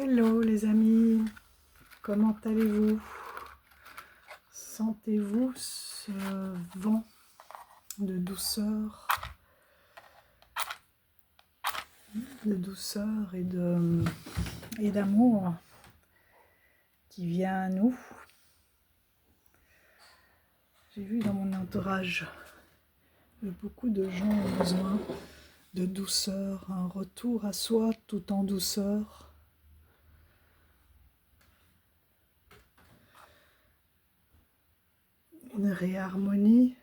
Hello les amis, comment allez-vous? Sentez-vous ce vent de douceur, et d'amour qui vient à nous? J'ai vu dans mon entourage que beaucoup de gens ont besoin de douceur, un retour à soi tout en douceur. Une réharmonie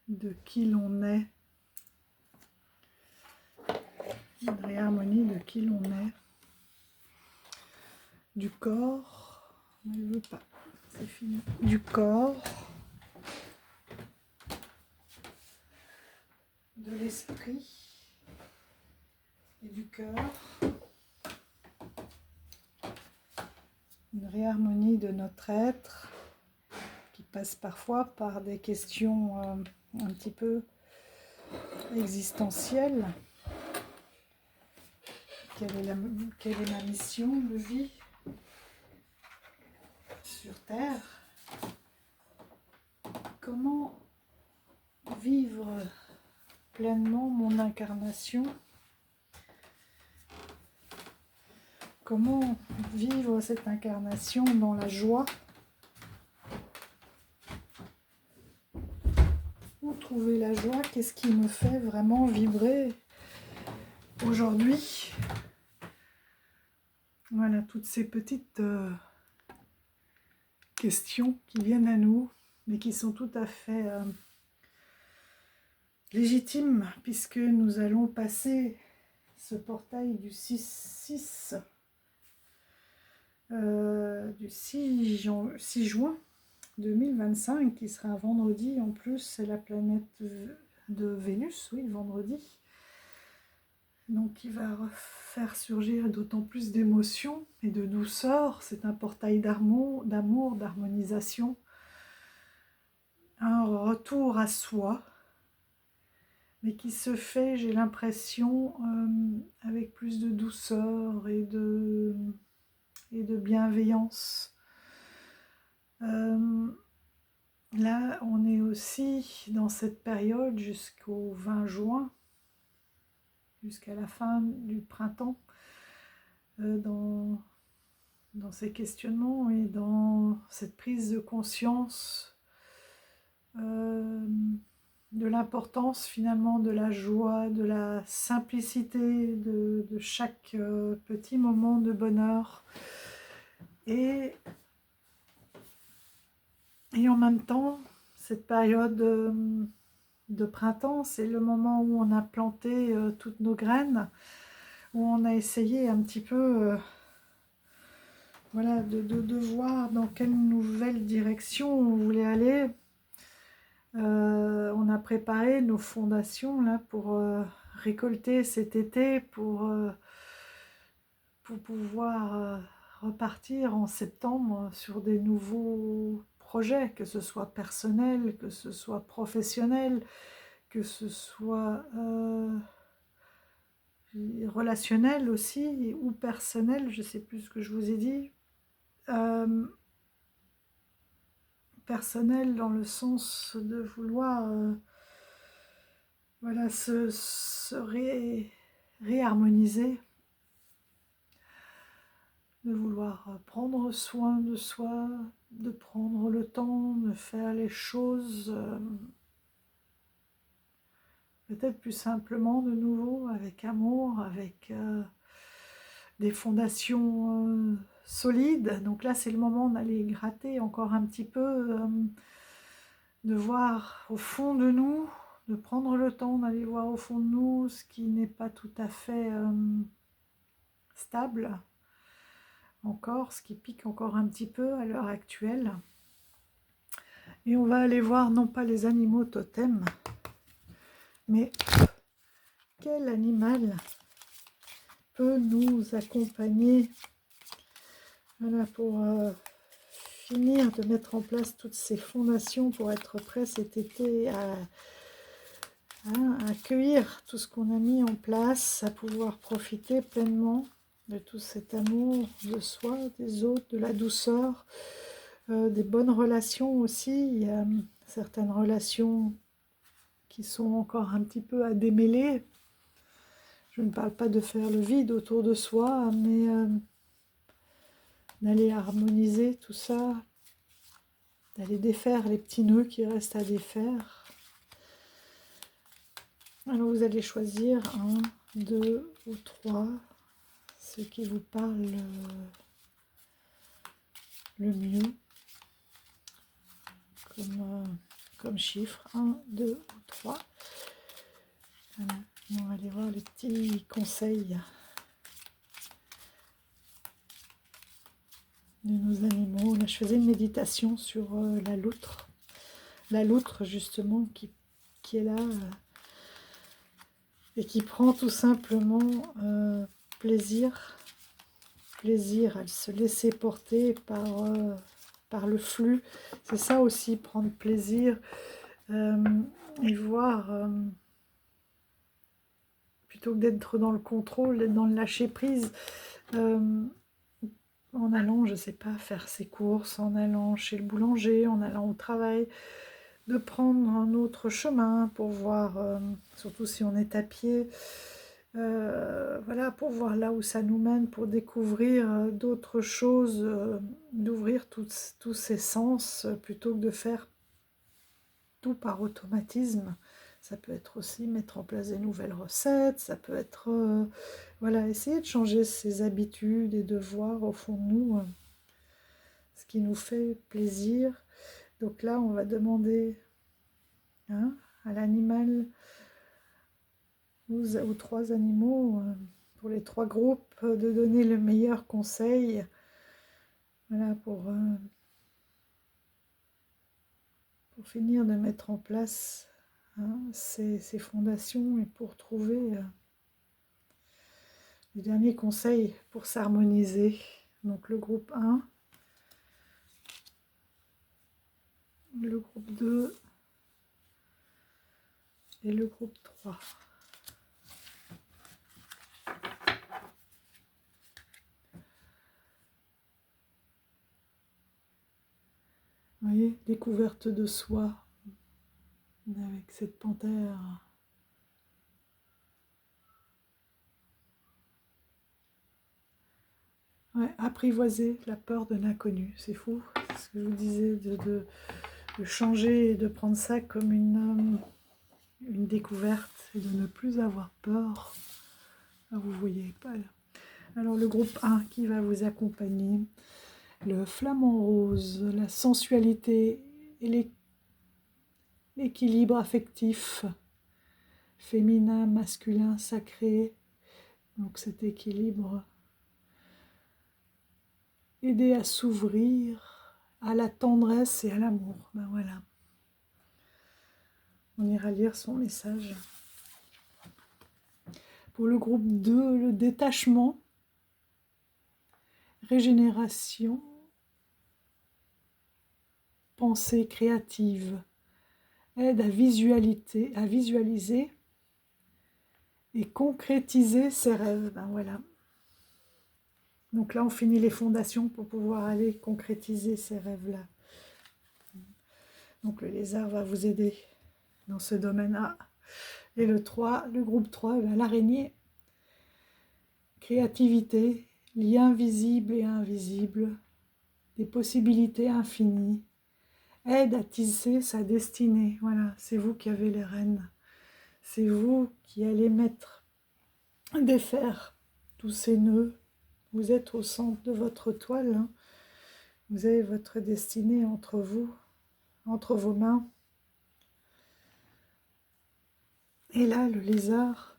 de qui l'on est, du corps, je ne veux pas, c'est fini, du corps, de l'esprit et du cœur, une réharmonie de notre être qui passe parfois par des questions un petit peu existentielles. Quelle est ma mission de vie sur Terre? Comment vivre pleinement mon incarnation? Comment vivre cette incarnation dans la joie? Où trouver la joie? Qu'est-ce qui me fait vraiment vibrer aujourd'hui? Voilà, toutes ces petites questions qui viennent à nous, mais qui sont tout à fait légitimes, puisque nous allons passer ce portail du 6 juin 2025, qui sera un vendredi en plus, c'est la planète de Vénus, oui, vendredi. Donc il va faire surgir d'autant plus d'émotions et de douceur. C'est un portail d'amour, d'harmonisation, un retour à soi, mais qui se fait, j'ai l'impression, avec plus de douceur et de bienveillance. Là, on est aussi dans cette période jusqu'au 20 juin, jusqu'à la fin du printemps, dans ces questionnements et dans cette prise de conscience de l'importance finalement de la joie, de la simplicité, de chaque petit moment de bonheur. Et en même temps, cette période de printemps, c'est le moment où on a planté toutes nos graines, où on a essayé un petit peu voilà, de voir dans quelle nouvelle direction on voulait aller. On a préparé nos fondations là, pour récolter cet été, pour pouvoir repartir en septembre sur des nouveaux projets, que ce soit personnel, que ce soit professionnel, que ce soit relationnel aussi, ou personnel, je ne sais plus ce que je vous ai dit. Personnel dans le sens de vouloir voilà, se réharmoniser, de vouloir prendre soin de soi, de prendre le temps de faire les choses peut-être plus simplement de nouveau, avec amour, avec des fondations solides. Donc là, c'est le moment d'aller gratter encore un petit peu, de voir au fond de nous, de prendre le temps d'aller voir au fond de nous ce qui n'est pas tout à fait stable encore, ce qui pique encore un petit peu à l'heure actuelle. Et on va aller voir non pas les animaux totems, mais quel animal peut nous accompagner, voilà, pour finir de mettre en place toutes ces fondations pour être prêt cet été à accueillir tout ce qu'on a mis en place, à pouvoir profiter pleinement de tout cet amour de soi, des autres, de la douceur, des bonnes relations aussi. Il y a certaines relations qui sont encore un petit peu à démêler. Je ne parle pas de faire le vide autour de soi, mais d'aller harmoniser tout ça, d'aller défaire les petits nœuds qui restent à défaire. Alors vous allez choisir 1, 2 ou 3, ce qui vous parle le mieux comme chiffre. 1, 2 ou 3. Voilà. On va aller voir les petits conseils de nos animaux. Là, je faisais une méditation sur la loutre. La loutre, justement, qui est là et qui prend tout simplement plaisir à se laisser porter par le flux. C'est ça aussi, prendre plaisir et voir, plutôt que d'être dans le contrôle, d'être dans le lâcher-prise, en allant, je sais pas, faire ses courses, en allant chez le boulanger, en allant au travail, de prendre un autre chemin pour voir, surtout si on est à pied, voilà, pour voir là où ça nous mène, pour découvrir d'autres choses, d'ouvrir tous ces sens, plutôt que de faire tout par automatisme. Ça peut être aussi mettre en place des nouvelles recettes, ça peut être, voilà, essayer de changer ses habitudes et de voir au fond de nous ce qui nous fait plaisir. Donc là, on va demander à l'animal, aux 3 animaux, pour les 3 groupes, de donner le meilleur conseil, voilà, pour finir de mettre en place ces fondations et pour trouver les derniers conseils pour s'harmoniser. Donc le groupe 1, le groupe 2 et le groupe 3. Vous voyez, découverte de soi avec cette panthère. Ouais, apprivoiser la peur de l'inconnu, c'est fou. C'est ce que je vous disais, de changer et de prendre ça comme une découverte et de ne plus avoir peur. Ah, vous voyez pas là. Alors le groupe 1 qui va vous accompagner, le flamant rose, la sensualité et l'équilibre affectif, féminin, masculin, sacré. Donc cet équilibre, aider à s'ouvrir à la tendresse et à l'amour. Ben voilà. On ira lire son message. Pour le groupe 2, le détachement, régénération, pensée créative, aide à visualiser et concrétiser ses rêves. Ben voilà. Donc là, on finit les fondations pour pouvoir aller concrétiser ces rêves-là. Donc le lézard va vous aider dans ce domaine-là. Et le 3, le groupe 3, ben, l'araignée, créativité, lien visible et invisible, des possibilités infinies, aide à tisser sa destinée. Voilà, c'est vous qui avez les rênes. C'est vous qui allez défaire tous ces nœuds. Vous êtes au centre de votre toile. Hein. Vous avez votre destinée entre vous, entre vos mains. Et là, le lézard,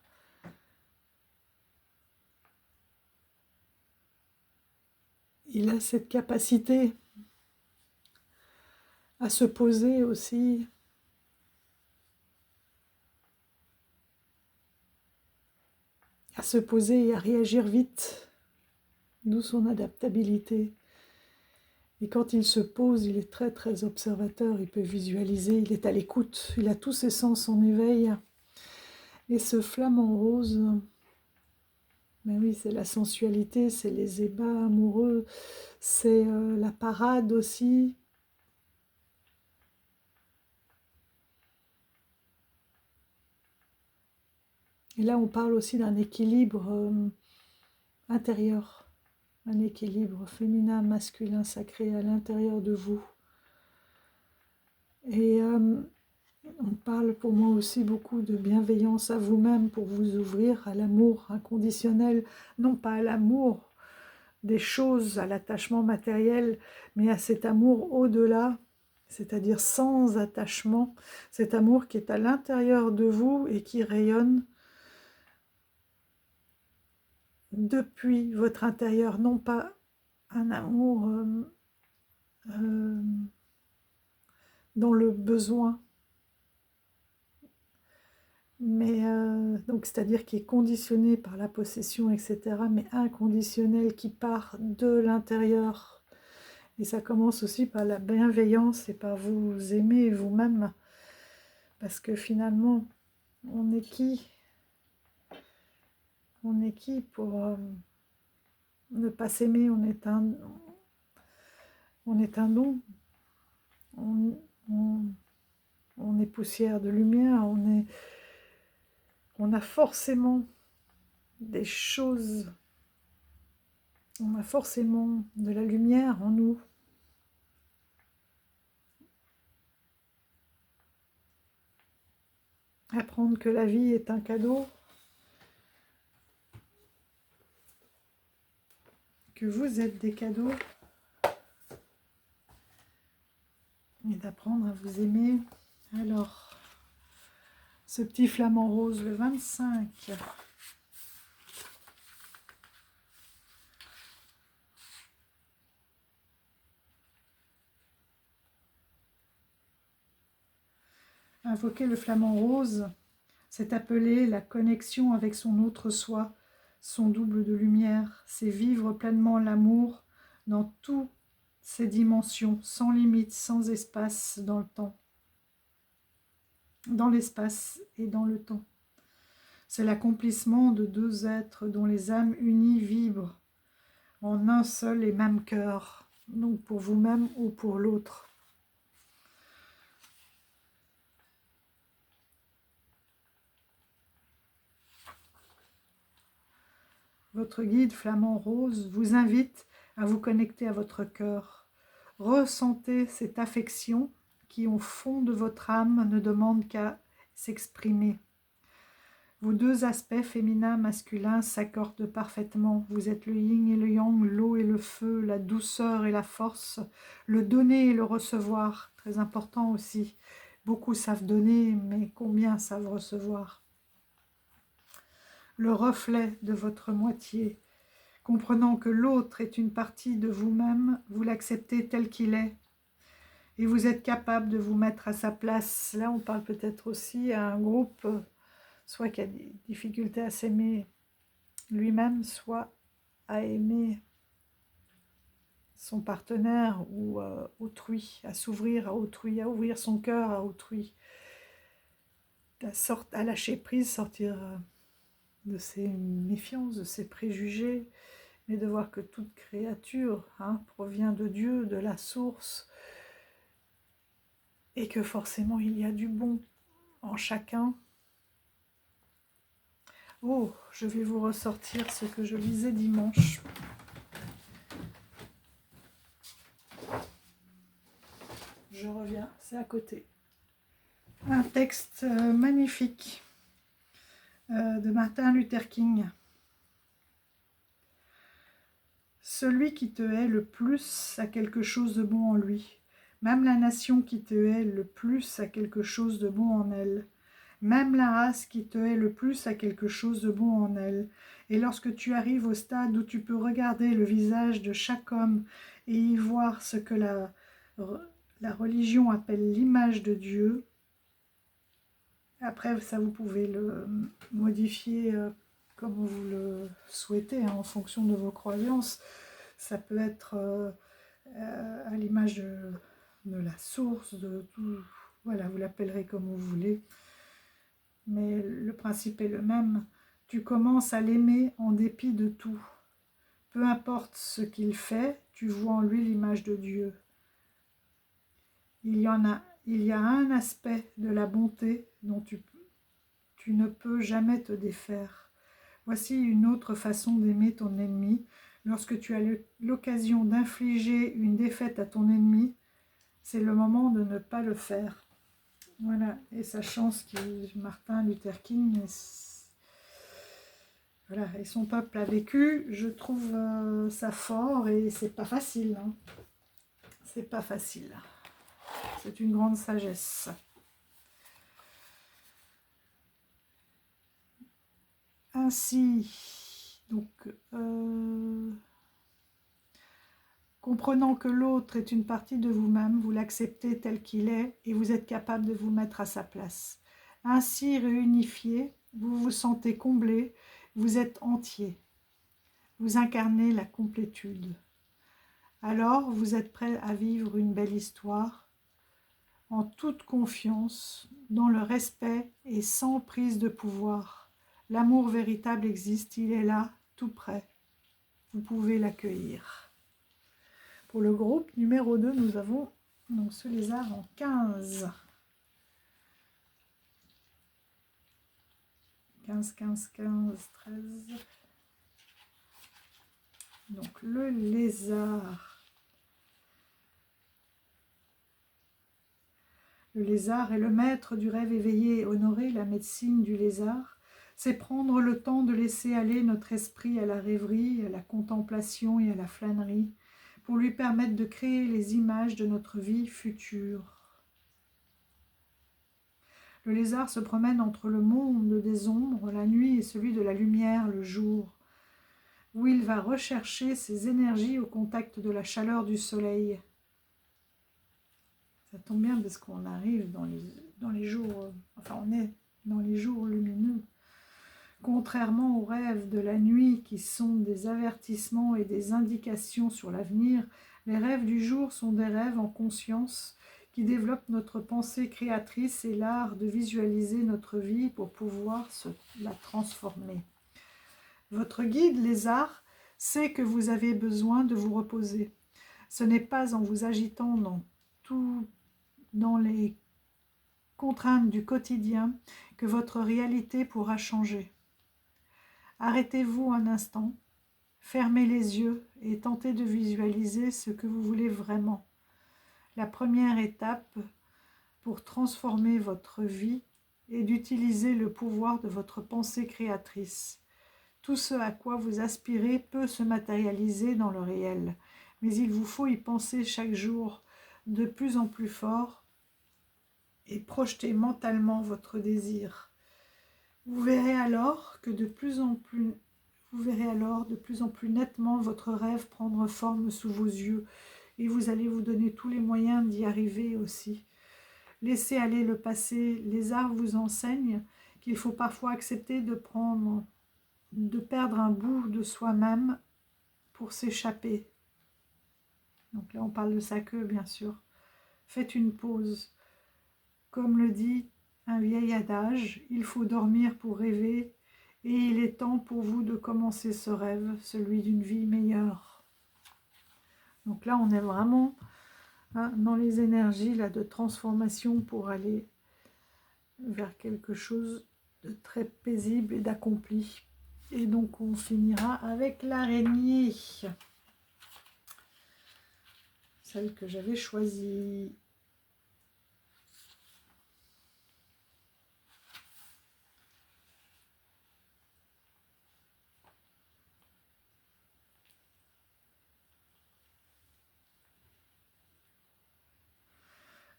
il a cette capacité à se poser aussi, et à réagir vite, d'où son adaptabilité. Et quand il se pose, il est très très observateur, il peut visualiser, il est à l'écoute, il a tous ses sens en éveil. Et ce flamant rose, Mais oui, c'est la sensualité, c'est les ébats amoureux, c'est la parade aussi. Et là, on parle aussi d'un équilibre intérieur, un équilibre féminin, masculin, sacré à l'intérieur de vous. Et on parle pour moi aussi beaucoup de bienveillance à vous-même pour vous ouvrir à l'amour inconditionnel, non pas à l'amour des choses, à l'attachement matériel, mais à cet amour au-delà, c'est-à-dire sans attachement, cet amour qui est à l'intérieur de vous et qui rayonne depuis votre intérieur, non pas un amour euh, dans le besoin, mais donc c'est-à-dire qui est conditionné par la possession, etc., mais inconditionnel qui part de l'intérieur. Et ça commence aussi par la bienveillance et par vous aimer vous-même, parce que finalement, on est qui? On est qui pour ne pas s'aimer? On est un don. On, on- on est poussière de lumière. On a forcément des choses. On a forcément de la lumière en nous. Apprendre que la vie est un cadeau, que vous êtes des cadeaux, et d'apprendre à vous aimer. Alors, ce petit flamant rose, le 25. Invoquer le flamant rose, c'est appeler la connexion avec son autre soi, son double de lumière, c'est vivre pleinement l'amour dans toutes ses dimensions, sans limite, sans espace dans le temps, dans l'espace et dans le temps. C'est l'accomplissement de deux êtres dont les âmes unies vibrent en un seul et même cœur, donc pour vous-même ou pour l'autre. Votre guide flamant rose vous invite à vous connecter à votre cœur. Ressentez cette affection qui, au fond de votre âme, ne demande qu'à s'exprimer. Vos deux aspects féminin masculin s'accordent parfaitement. Vous êtes le yin et le yang, l'eau et le feu, la douceur et la force, le donner et le recevoir, très important aussi. Beaucoup savent donner, mais combien savent recevoir? Le reflet de votre moitié. Comprenant que l'autre est une partie de vous-même, vous l'acceptez tel qu'il est et vous êtes capable de vous mettre à sa place. Là, on parle peut-être aussi à un groupe, soit qui a des difficultés à s'aimer lui-même, soit à aimer son partenaire ou autrui, à s'ouvrir à autrui, à ouvrir son cœur à autrui, à lâcher prise, sortir de ses méfiances, de ses préjugés, mais de voir que toute créature provient de Dieu, de la source, et que forcément il y a du bon en chacun. Oh, je vais vous ressortir ce que je lisais dimanche. Je reviens, c'est à côté. Un texte magnifique de Martin Luther King. Celui qui te hait le plus a quelque chose de bon en lui. Même la nation qui te hait le plus a quelque chose de bon en elle. Même la race qui te hait le plus a quelque chose de bon en elle. Et lorsque tu arrives au stade où tu peux regarder le visage de chaque homme et y voir ce que la religion appelle l'image de Dieu, après ça vous pouvez le modifier comme vous le souhaitez, en fonction de vos croyances. Ça peut être à l'image de la source, de tout, voilà, vous l'appellerez comme vous voulez. Mais le principe est le même, Tu commences à l'aimer en dépit de tout. Peu importe ce qu'il fait, tu vois en lui l'image de Dieu. Il y a un aspect de la bonté dont tu ne peux jamais te défaire. Voici une autre façon d'aimer ton ennemi. Lorsque tu as l'occasion d'infliger une défaite à ton ennemi, c'est le moment de ne pas le faire. Voilà, et sachant ce que Martin Luther King voilà, et son peuple a vécu, je trouve ça fort et c'est pas facile. Hein. C'est pas facile. C'est une grande sagesse. Ainsi, donc, comprenant que l'autre est une partie de vous-même, vous l'acceptez tel qu'il est et vous êtes capable de vous mettre à sa place. Ainsi réunifié, vous vous sentez comblé, vous êtes entier. Vous incarnez la complétude. Alors, vous êtes prêt à vivre une belle histoire, en toute confiance, dans le respect et sans prise de pouvoir. L'amour véritable existe, il est là, tout près. Vous pouvez l'accueillir. Pour le groupe numéro 2, nous avons donc ce lézard en 15. 15, 15, 15, 13. Donc le lézard. Le lézard est le maître du rêve éveillé. Honorer la médecine du lézard, c'est prendre le temps de laisser aller notre esprit à la rêverie, à la contemplation et à la flânerie, pour lui permettre de créer les images de notre vie future. Le lézard se promène entre le monde des ombres, la nuit, et celui de la lumière, le jour, où il va rechercher ses énergies au contact de la chaleur du soleil. Ça tombe bien parce qu'on arrive dans les jours, enfin on est dans les jours lumineux. Contrairement aux rêves de la nuit qui sont des avertissements et des indications sur l'avenir, les rêves du jour sont des rêves en conscience qui développent notre pensée créatrice et l'art de visualiser notre vie pour pouvoir la transformer. Votre guide, lézard, sait que vous avez besoin de vous reposer. Ce n'est pas en vous agitant dans les contraintes du quotidien que votre réalité pourra changer. Arrêtez-vous un instant, fermez les yeux et tentez de visualiser ce que vous voulez vraiment. La première étape pour transformer votre vie est d'utiliser le pouvoir de votre pensée créatrice. Tout ce à quoi vous aspirez peut se matérialiser dans le réel, mais il vous faut y penser chaque jour de plus en plus fort et projeter mentalement votre désir. Vous verrez alors de plus en plus nettement votre rêve prendre forme sous vos yeux et vous allez vous donner tous les moyens d'y arriver aussi. Laissez aller le passé. Les arts vous enseignent qu'il faut parfois accepter de perdre un bout de soi-même pour s'échapper. Donc là, on parle de sa queue, bien sûr. Faites une pause. Comme le dit un vieil adage, il faut dormir pour rêver, et il est temps pour vous de commencer ce rêve, celui d'une vie meilleure. Donc là, on est vraiment dans les énergies de transformation pour aller vers quelque chose de très paisible et d'accompli. Et donc, on finira avec l'araignée, celle que j'avais choisie.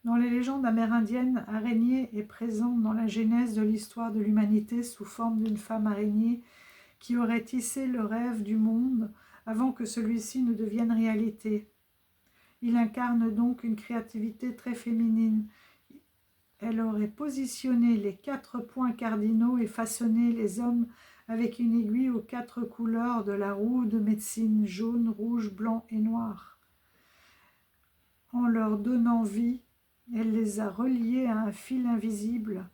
Dans les légendes amérindiennes, araignée est présente dans la genèse de l'histoire de l'humanité sous forme d'une femme araignée qui aurait tissé le rêve du monde avant que celui-ci ne devienne réalité. Il incarne donc une créativité très féminine. Elle aurait positionné les 4 points cardinaux et façonné les hommes avec une aiguille aux 4 couleurs de la roue de médecine, jaune, rouge, blanc et noir. En leur donnant vie, elle les a reliés à un fil invisible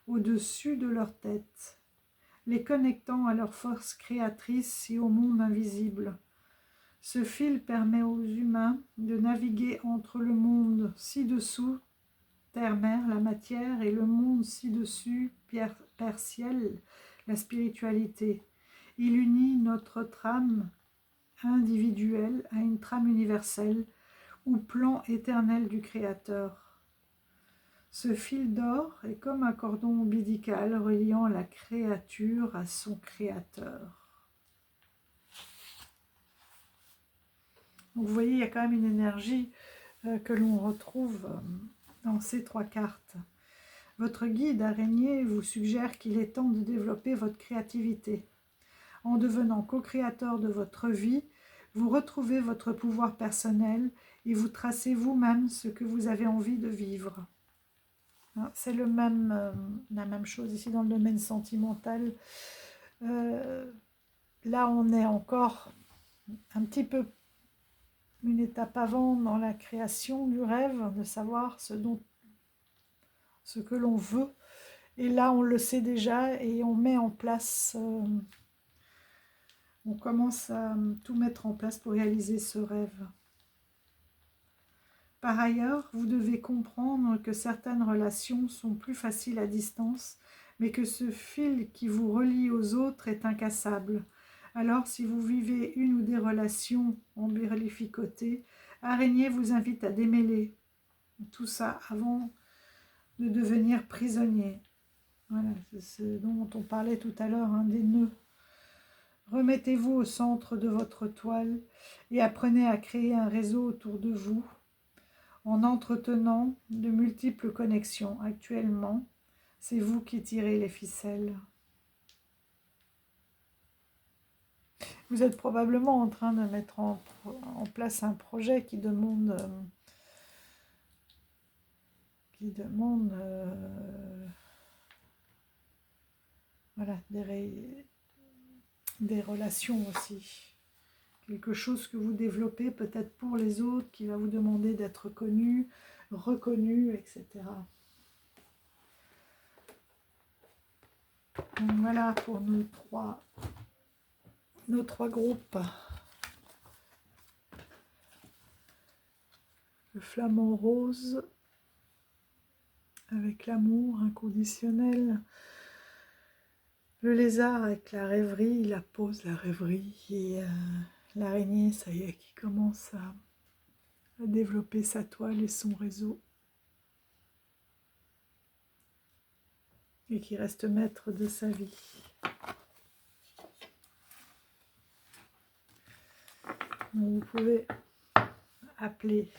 au-dessus de leur tête. les connectant à leur force créatrice et au monde invisible. Ce fil permet aux humains de naviguer entre le monde ci-dessous, terre-mer, la matière, et le monde ci-dessus, père-ciel, la spiritualité. Il unit notre trame individuelle à une trame universelle ou plan éternel du Créateur. Ce fil d'or est comme un cordon ombilical reliant la créature à son Créateur. Donc vous voyez, il y a quand même une énergie que l'on retrouve dans ces 3 cartes. Votre guide araignée vous suggère qu'il est temps de développer votre créativité. En devenant co-créateur de votre vie, vous retrouvez votre pouvoir personnel et vous tracez vous-même ce que vous avez envie de vivre. C'est la même chose ici dans le domaine sentimental. Là, on est encore un petit peu une étape avant dans la création du rêve, de savoir ce que l'on veut. Et là, on le sait déjà et on met en place, on commence à tout mettre en place pour réaliser ce rêve. Par ailleurs, vous devez comprendre que certaines relations sont plus faciles à distance, mais que ce fil qui vous relie aux autres est incassable. Alors, si vous vivez une ou des relations embrificotées, Araignée vous invite à démêler tout ça avant de devenir prisonnier. Voilà, c'est ce dont on parlait tout à l'heure, des nœuds. Remettez-vous au centre de votre toile et apprenez à créer un réseau autour de vous en entretenant de multiples connexions. Actuellement, c'est vous qui tirez les ficelles. Vous êtes probablement en train de mettre en place un projet qui demande voilà, des relations aussi. Quelque chose que vous développez peut-être pour les autres, qui va vous demander d'être connu, reconnu, etc. Donc voilà pour nos trois groupes. Le flamant rose, avec l'amour inconditionnel. Le lézard avec la rêverie, la pause, la rêverie. Et l'araignée, ça y est, qui commence à développer sa toile et son réseau. Et qui reste maître de sa vie. Donc vous pouvez appeler.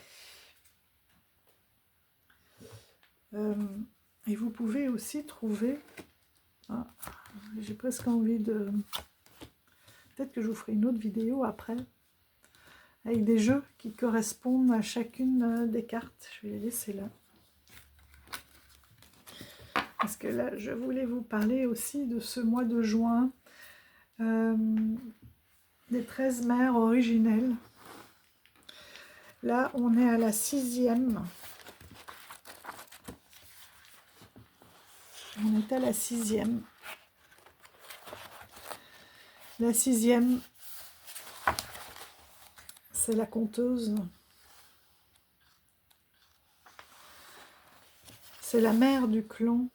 Et vous pouvez aussi trouver... j'ai presque envie de... Peut-être que je vous ferai une autre vidéo après, avec des jeux qui correspondent à chacune des cartes. Je vais les laisser là. Parce que là, je voulais vous parler aussi de ce mois de juin, des 13 mères originelles. Là, on est à la 6e. On est à la 6e. La 6e, c'est la conteuse. C'est la mère du clan,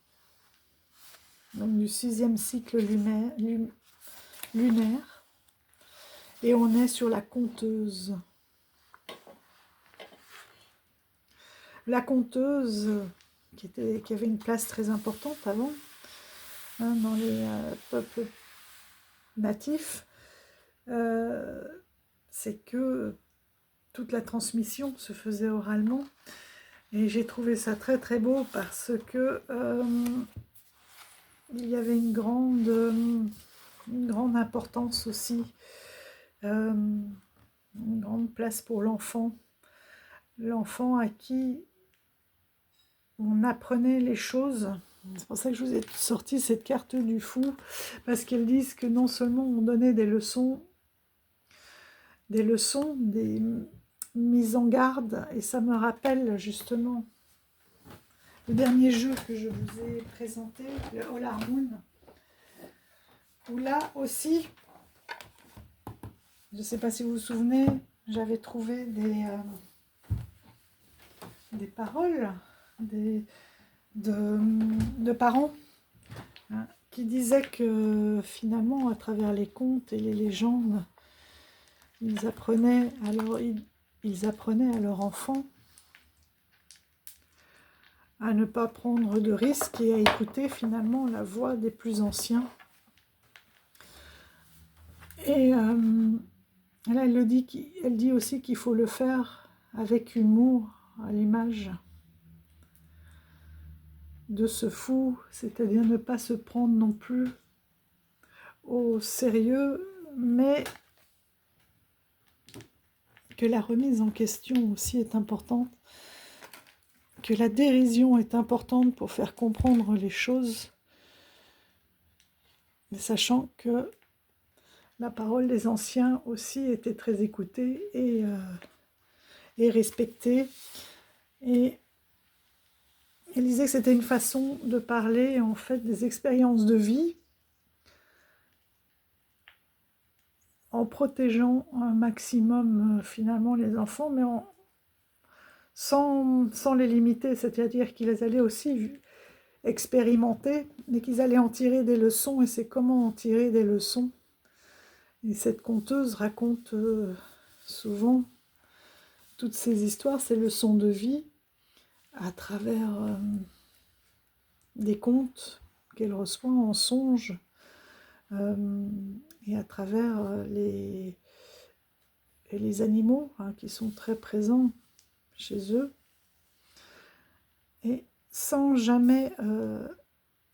donc du 6e cycle lunaire. Et on est sur la conteuse. La conteuse, qui avait une place très importante avant, dans les peuples natifs, c'est que toute la transmission se faisait oralement. Et j'ai trouvé ça très très beau parce que il y avait une grande importance aussi, une grande place pour l'enfant à qui on apprenait les choses. C'est pour ça que je vous ai sorti cette carte du fou, parce qu'elles disent que non seulement on donnait des leçons, des mises en garde, et ça me rappelle justement le dernier jeu que je vous ai présenté, le All Moon, où là aussi, je ne sais pas si vous vous souvenez, j'avais trouvé des paroles de parents, hein, qui disaient que finalement, à travers les contes et les légendes, ils apprenaient à leurs enfants à ne pas prendre de risques et à écouter finalement la voix des plus anciens. Et là, elle dit aussi qu'il faut le faire avec humour, à l'image de ce fou, c'est-à-dire ne pas se prendre non plus au sérieux, mais que la remise en question aussi est importante, que la dérision est importante pour faire comprendre les choses, mais sachant que la parole des anciens aussi était très écoutée et respectée. Et elle disait que c'était une façon de parler en fait des expériences de vie en protégeant un maximum finalement les enfants, mais sans les limiter, c'est-à-dire qu'ils allaient aussi expérimenter, mais qu'ils allaient en tirer des leçons, et c'est comment en tirer des leçons. Et cette conteuse raconte souvent toutes ces histoires, ces leçons de vie, à travers des contes qu'elle reçoit en songe, et à travers les animaux, hein, qui sont très présents chez eux, et sans jamais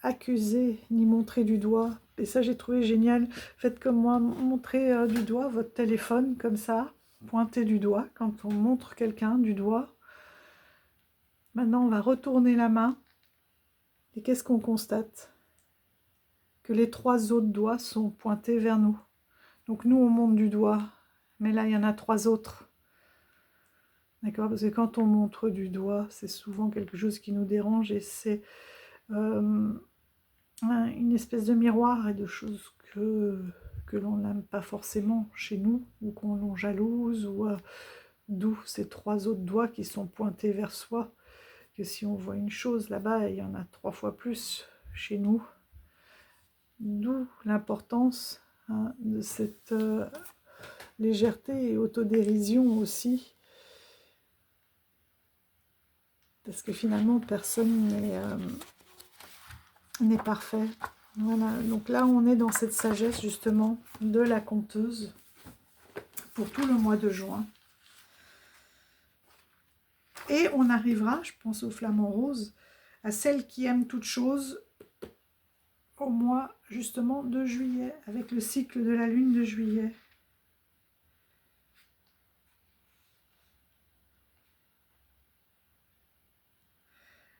accuser ni montrer du doigt. Et ça, j'ai trouvé génial. Faites comme moi, montrez du doigt votre téléphone, comme ça, pointez du doigt quand on montre quelqu'un du doigt. Maintenant, on va retourner la main, et qu'est-ce qu'on constate? Que les 3 autres doigts sont pointés vers nous. Donc nous, on monte du doigt, mais là, il y en a 3 autres. D'accord? Parce que quand on montre du doigt, c'est souvent quelque chose qui nous dérange, et c'est une espèce de miroir et de choses que l'on n'aime pas forcément chez nous, ou qu'on l'on jalouse, ou d'où ces 3 autres doigts qui sont pointés vers soi, que si on voit une chose là-bas, il y en a 3 fois plus chez nous. D'où l'importance, hein, de cette légèreté et autodérision aussi, parce que finalement personne n'est parfait. Voilà, donc là on est dans cette sagesse justement de la conteuse pour tout le mois de juin. Et on arrivera, je pense au flamant rose, à celle qui aime toute chose au mois justement de juillet, avec le cycle de la lune de juillet.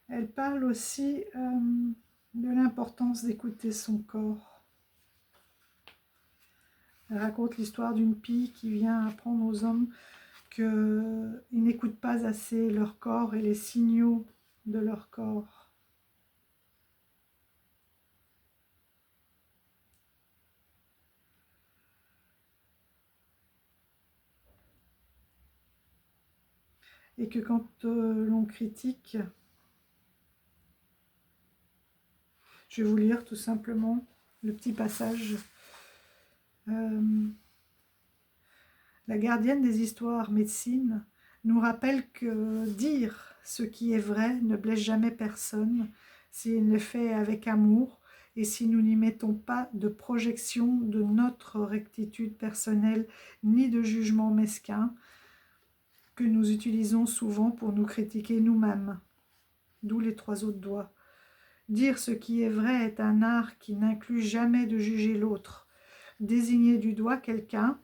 Elle parle aussi de l'importance d'écouter son corps. Elle raconte l'histoire d'une pie qui vient apprendre aux hommes qu'ils n'écoutent pas assez leur corps et les signaux de leur corps. Et que quand l'on critique, je vais vous lire tout simplement le petit passage. La gardienne des histoires médecine nous rappelle que dire ce qui est vrai ne blesse jamais personne s'il le fait avec amour et si nous n'y mettons pas de projection de notre rectitude personnelle ni de jugement mesquin que nous utilisons souvent pour nous critiquer nous-mêmes. D'où les 3 autres doigts. Dire ce qui est vrai est un art qui n'inclut jamais de juger l'autre. Désigner du doigt quelqu'un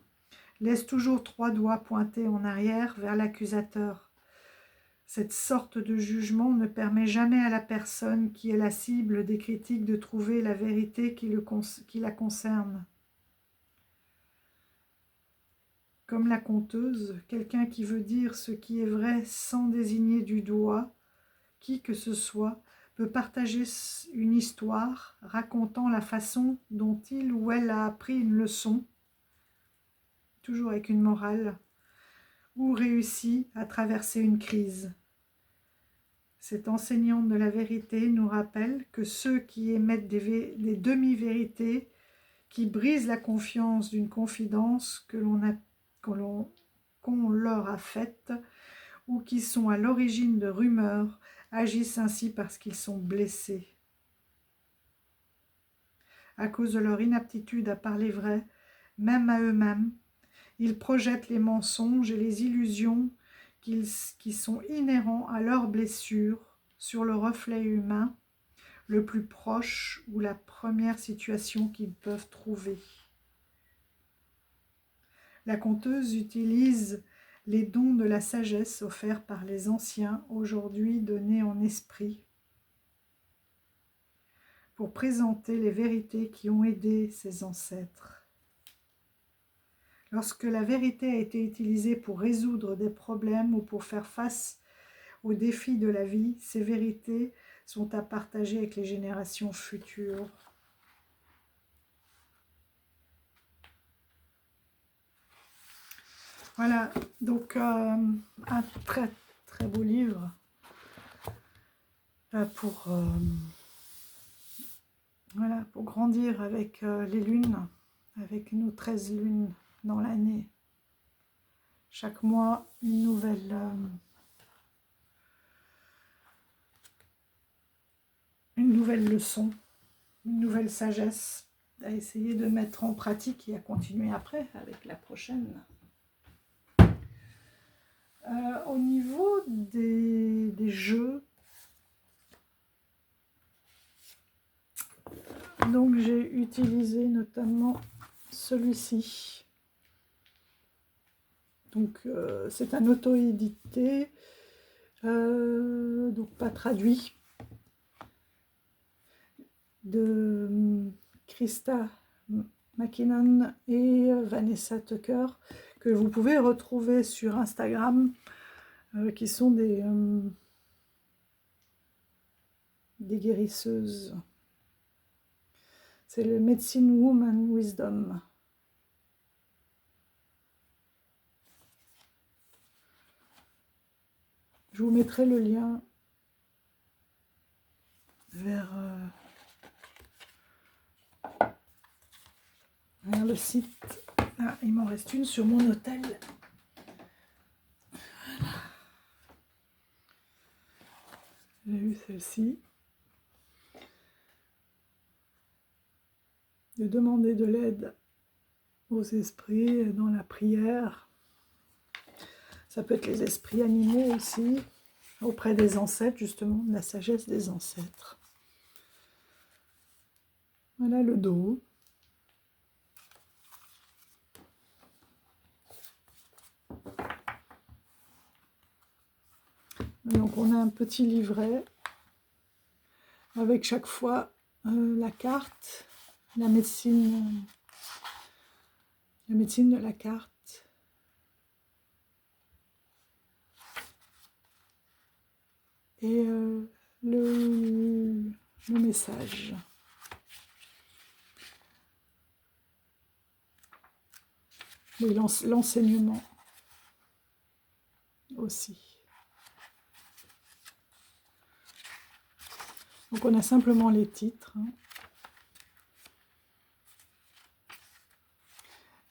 laisse toujours 3 doigts pointés en arrière vers l'accusateur. Cette sorte de jugement ne permet jamais à la personne qui est la cible des critiques de trouver la vérité qui la concerne. Comme la conteuse, quelqu'un qui veut dire ce qui est vrai sans désigner du doigt qui que ce soit peut partager une histoire racontant la façon dont il ou elle a appris une leçon, toujours avec une morale, ou réussi à traverser une crise. Cette enseignante de la vérité nous rappelle que ceux qui émettent des demi-vérités, qui brisent la confiance d'une confidence qu'on leur a faite, ou qui sont à l'origine de rumeurs, agissent ainsi parce qu'ils sont blessés. À cause de leur inaptitude à parler vrai, même à eux-mêmes, ils projettent les mensonges et les illusions qui sont inhérents à leurs blessures sur le reflet humain le plus proche ou la première situation qu'ils peuvent trouver. La conteuse utilise les dons de la sagesse offerts par les anciens, aujourd'hui donnés en esprit, pour présenter les vérités qui ont aidé ses ancêtres. Lorsque la vérité a été utilisée pour résoudre des problèmes ou pour faire face aux défis de la vie, ces vérités sont à partager avec les générations futures. Voilà, donc un très très beau livre voilà, pour grandir avec les lunes, avec nos 13 lunes dans l'année. Chaque mois, une nouvelle leçon, une nouvelle sagesse à essayer de mettre en pratique et à continuer après avec la prochaine. Au niveau des jeux, donc j'ai utilisé notamment celui-ci. Donc c'est un auto-édité, donc pas traduit, de Krista McKinnon et Vanessa Tucker, que vous pouvez retrouver sur Instagram, qui sont des guérisseuses. C'est le Medicine Woman Wisdom. Je vous mettrai le lien vers le site. Ah, il m'en reste une sur mon hôtel. Voilà. J'ai eu celle-ci. De demander de l'aide aux esprits dans la prière. Ça peut être les esprits animaux aussi, auprès des ancêtres, justement, la sagesse des ancêtres. Voilà le dos. Donc on a un petit livret avec chaque fois la carte, la médecine de la carte. Et le message. Et l'enseignement aussi. Donc on a simplement les titres.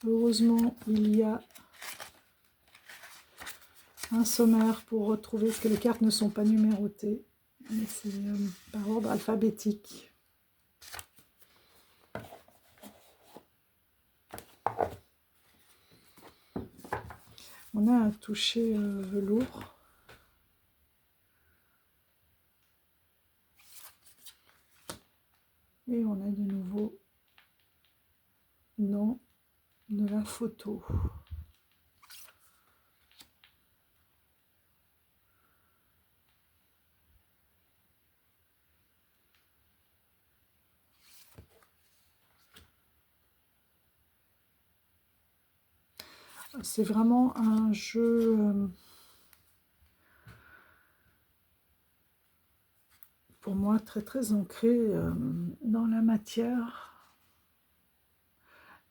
Heureusement, il y a un sommaire pour retrouver, parce que les cartes ne sont pas numérotées, mais c'est par ordre alphabétique. On a un toucher velours. Et on a de nouveau nom de la photo. C'est vraiment un jeu pour moi très très ancré dans la matière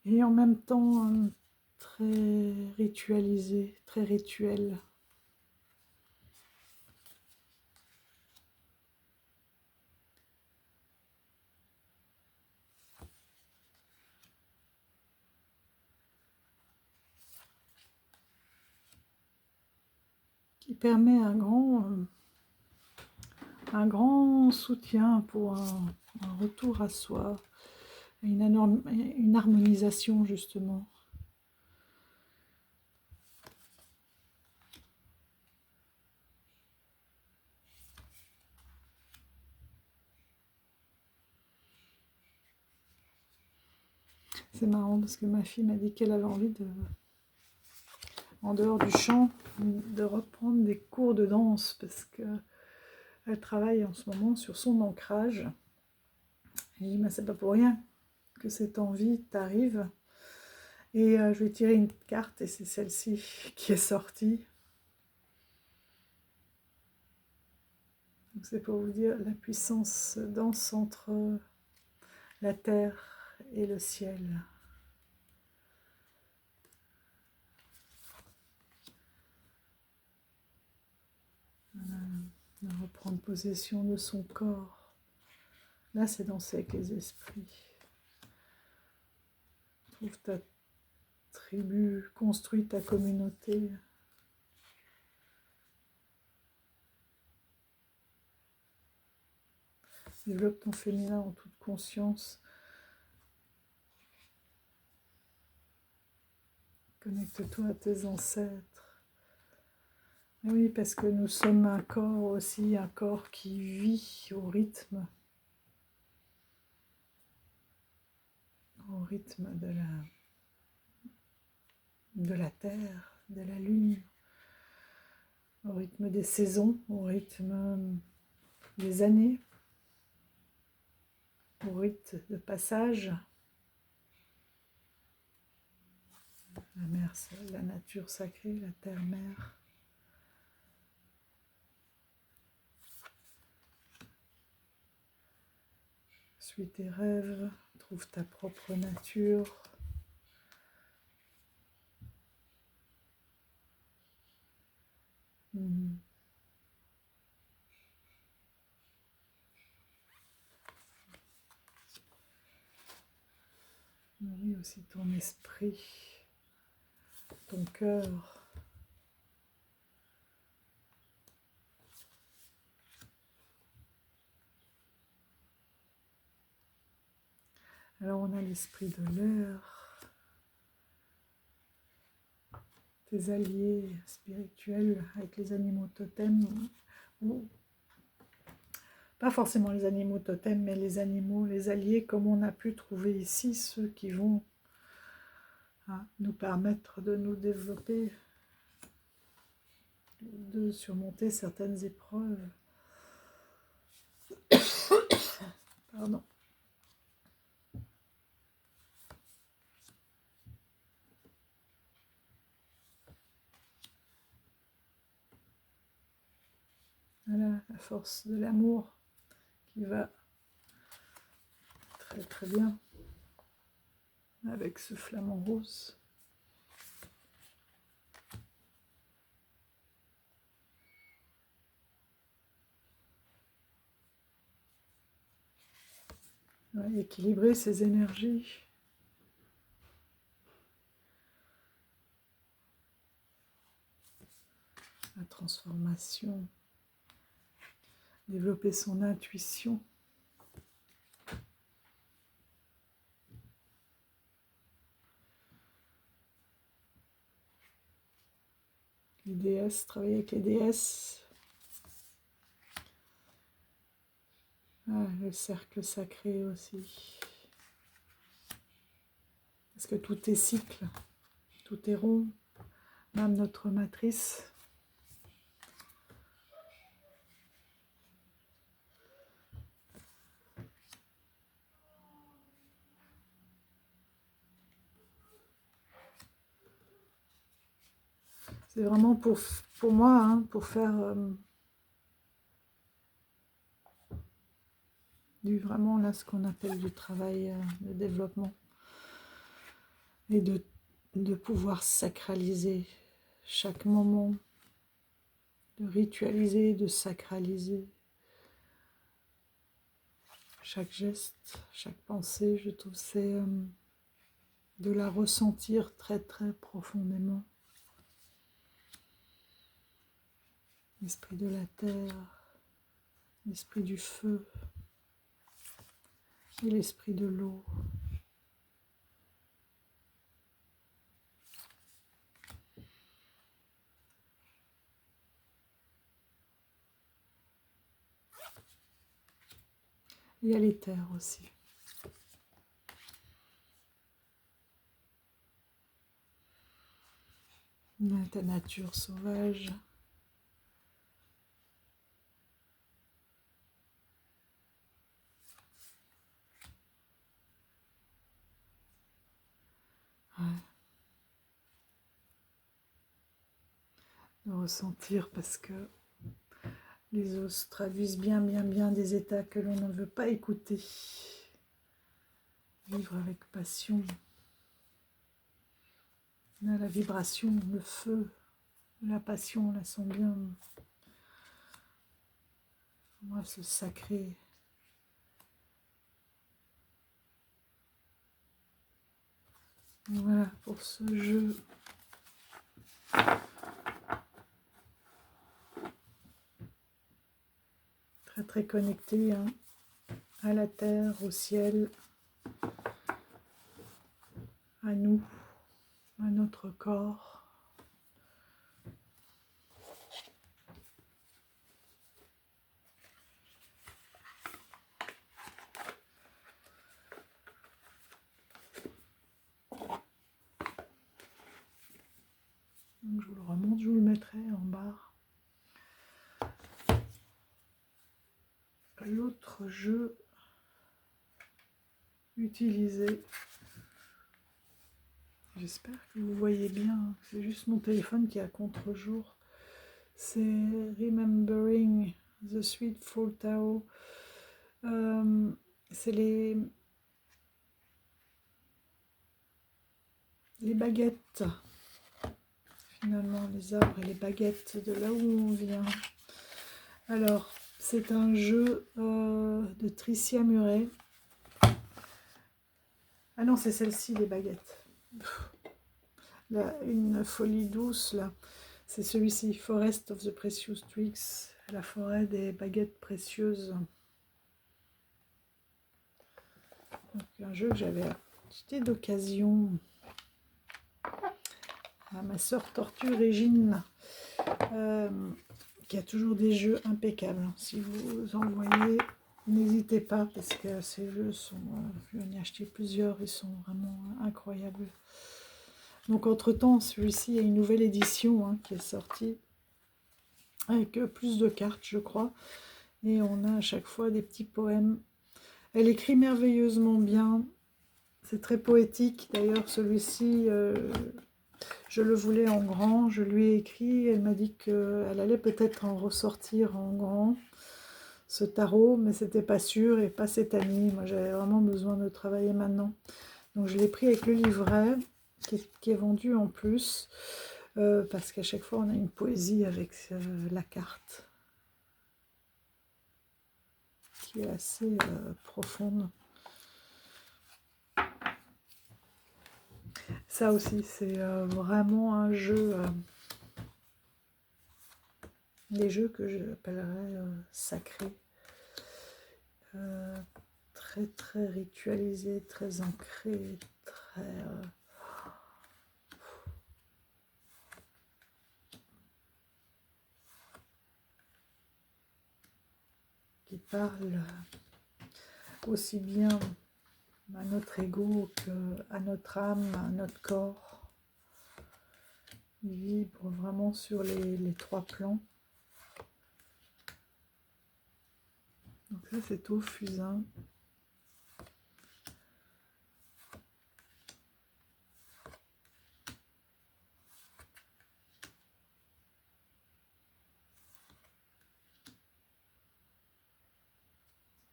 et en même temps très ritualisé, très rituel. Qui permet un grand soutien pour un retour à soi, une harmonisation justement. C'est marrant parce que ma fille m'a dit qu'elle avait envie de, en dehors du chant, de reprendre des cours de danse parce qu'elle travaille en ce moment sur son ancrage. Et je dis, mais c'est pas pour rien que cette envie t'arrive. Et je vais tirer une carte et c'est celle-ci qui est sortie. C'est pour vous dire la puissance danse entre la terre et le ciel. De reprendre possession de son corps. Là, c'est danser avec les esprits. Trouve ta tribu, construis ta communauté. Développe ton féminin en toute conscience. Connecte-toi à tes ancêtres. Et oui, parce que nous sommes un corps aussi, un corps qui vit au rythme de la terre, de la lune, au rythme des saisons, au rythme des années, au rythme de passage. La mer, c'est la nature sacrée, la terre-mère. Suis tes rêves, trouve ta propre nature. Nourris aussi ton esprit, ton cœur. Alors on a l'esprit de l'air, tes alliés spirituels avec les animaux totems, ou pas forcément les animaux totems, mais les animaux, les alliés comme on a pu trouver ici, ceux qui vont nous permettre de nous développer, de surmonter certaines épreuves. Pardon. Voilà, la force de l'amour qui va très très bien avec ce flamant rose. Ouais, équilibrer ses énergies. La transformation. Développer son intuition. Les déesses, travailler avec les déesses. Le cercle sacré aussi. Parce que tout est cycle, tout est rond, même notre matrice. C'est vraiment pour moi, pour faire vraiment là ce qu'on appelle du travail de développement. Et de pouvoir sacraliser chaque moment, de ritualiser, de sacraliser chaque geste, chaque pensée. Je trouve que c'est de la ressentir très très profondément. L'esprit de la terre, l'esprit du feu et l'esprit de l'eau. Il y a l'éther aussi. Ta nature sauvage. Ouais. De ressentir parce que les os traduisent bien des états que l'on ne veut pas écouter. Vivre avec passion. Là, la vibration, le feu, la passion, on la sent bien. On va se sacrer. Voilà pour ce jeu. Très très connecté hein, à la terre, au ciel, à nous, à notre corps. Donc, je vous le remonte, je vous le mettrai en barre. L'autre jeu utilisé, j'espère que vous voyez bien, c'est juste mon téléphone qui est à contre-jour, c'est Remembering the Sweet Fall Tao. C'est les baguettes, finalement, les arbres et les baguettes de là où on vient. Alors, c'est un jeu de Tricia Murray. Ah non, c'est celle-ci, les baguettes. Là, une folie douce, là. C'est celui-ci, Forest of the Precious Twigs, la forêt des baguettes précieuses. Donc, un jeu que j'avais acheté d'occasion à ma sœur Tortue Régine, qui a toujours des jeux impeccables. Si vous en voyez, n'hésitez pas, parce que ces jeux sont... je vais en acheter plusieurs, ils sont vraiment incroyables. Donc entre-temps, celui-ci a une nouvelle édition hein, qui est sortie, avec plus de cartes, je crois. Et on a à chaque fois des petits poèmes. Elle écrit merveilleusement bien. C'est très poétique. D'ailleurs, celui-ci, je le voulais en grand. Je lui ai écrit. Elle m'a dit qu'elle allait peut-être en ressortir en grand, ce tarot, mais c'était pas sûr et pas cette année. Moi, j'avais vraiment besoin de travailler maintenant. Donc, je l'ai pris avec le livret qui est vendu en plus. Parce qu'à chaque fois, on a une poésie avec la carte. Qui est assez profonde. Ça aussi, c'est vraiment un jeu, des jeux que j'appellerais sacrés, très très ritualisés, très ancrés, très... qui parlent aussi bien à notre ego qu'à notre âme, à notre corps. Il vibre vraiment sur les trois plans. Donc là, c'est au fusain.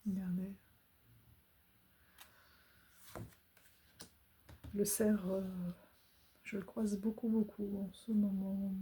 Regardez. Le cerf, je le croise beaucoup en ce moment.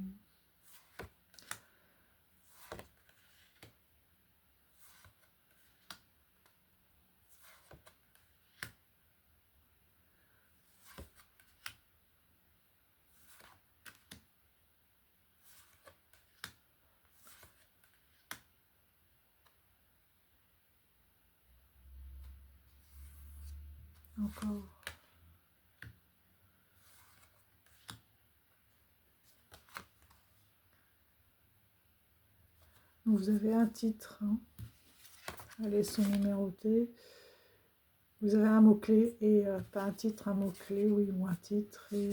Encore. Donc vous avez un titre, hein. Elles sont numérotées. Vous avez un mot-clé et pas un titre, un mot-clé, oui, ou un titre. Et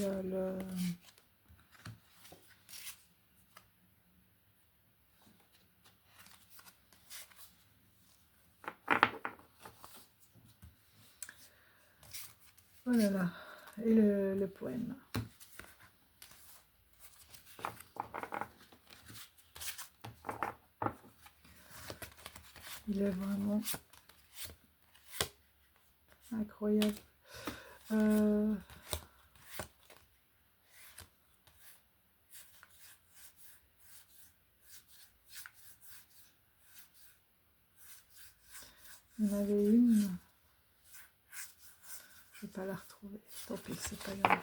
voilà là. Et le poème. Il est vraiment incroyable. Il y en avait une. Je ne vais pas la retrouver. Tant pis, c'est pas grave.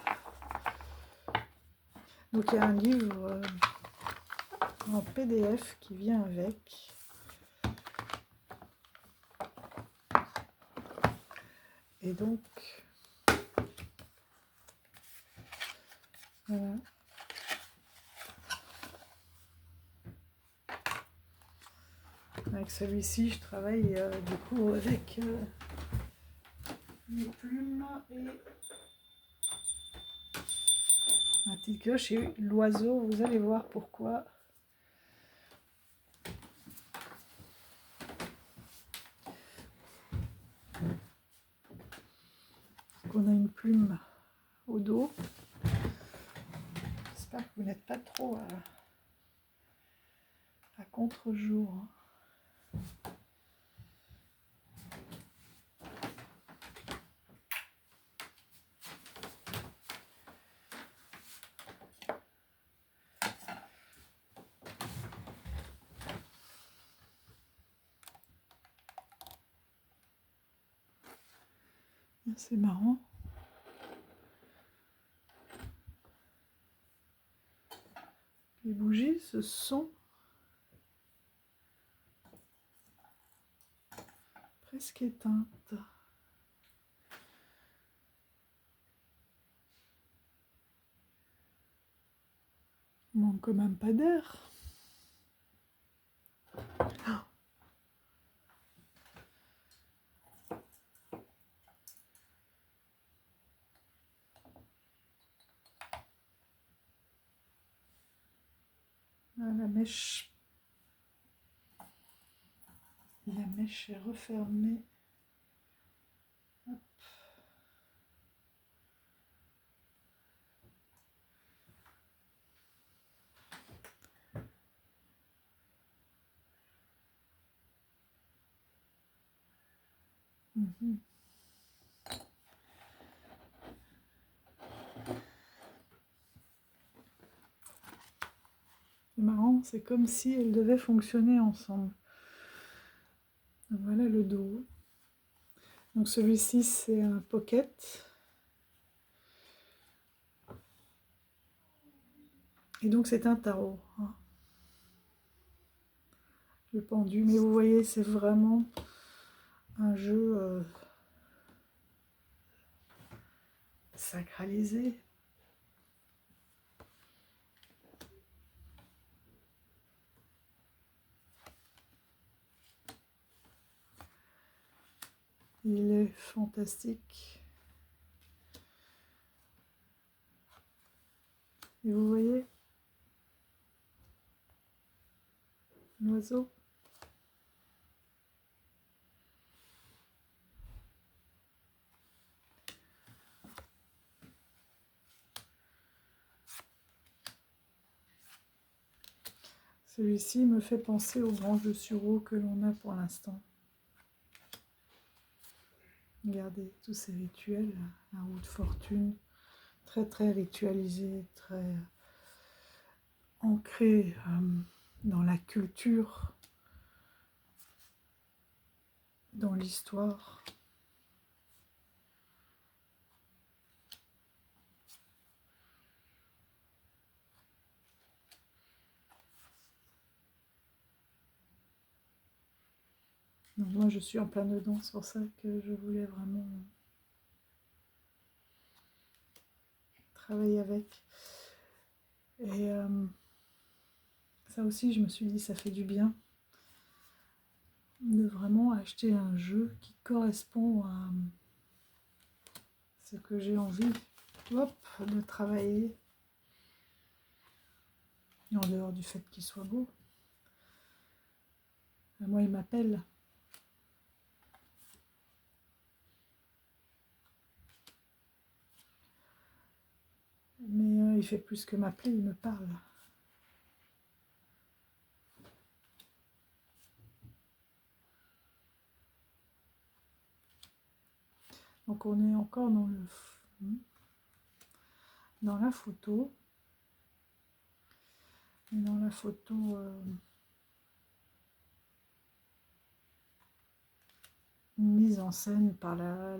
Donc il y a un livre en PDF qui vient avec. Et donc, voilà. Avec celui-ci, je travaille du coup avec mes plumes et ma petite cloche et l'oiseau. Vous allez voir pourquoi. On a une plume au dos. J'espère que vous n'êtes pas trop à contre-jour. C'est marrant. Les bougies se sont presque éteintes. Il manque quand même pas d'air. La mèche est refermée. Hop. C'est marrant, c'est comme si elles devaient fonctionner ensemble. Donc voilà le dos. Donc celui-ci c'est un pocket. Et donc c'est un tarot. Hein. Le pendu. Mais vous voyez, c'est vraiment un jeu sacralisé. Il est fantastique. Et vous voyez l'oiseau. Celui-ci me fait penser aux branches de sureau que l'on a pour l'instant. Regardez tous ces rituels, la roue de fortune, très très ritualisé, très ancré dans la culture, dans l'histoire. Donc moi je suis en plein dedans, c'est pour ça que je voulais vraiment travailler avec. Et ça aussi je me suis dit ça fait du bien de vraiment acheter un jeu qui correspond à ce que j'ai envie, hop, de travailler, en dehors du fait qu'il soit beau. Moi il m'appelle. Mais il fait plus que m'appeler, il me parle. Donc on est encore dans la photo. Et dans la photo mise en scène par la